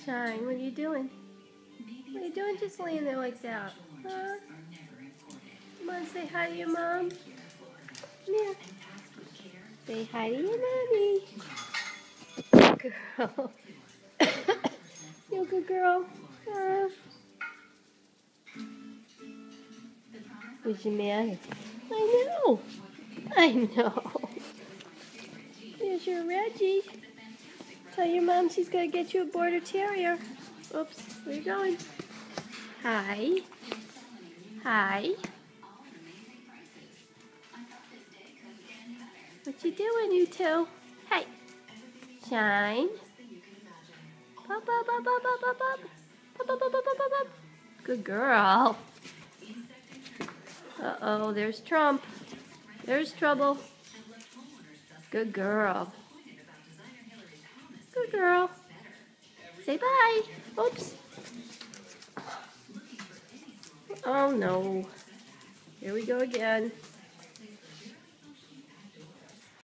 Shine, what are you doing? What are you doing just laying there like that? Huh? Come on, say hi to your mom. Come here. Say hi to your mommy. Good girl. You a good girl. Was you mad? I know. I know. There's your Reggie. Tell your mom she's got to get you a Border Terrier. Oops, where you going? Hi. Hi. What you doing, you two? Hey. Shine. Pop, pop, pop, pop, pop, pop, pop. Pop, pop, pop, pop, pop, pop. Good girl. Uh-oh, there's Trump. There's trouble. Good girl. Good girl. Say bye. Oops. Oh, no. Here we go again.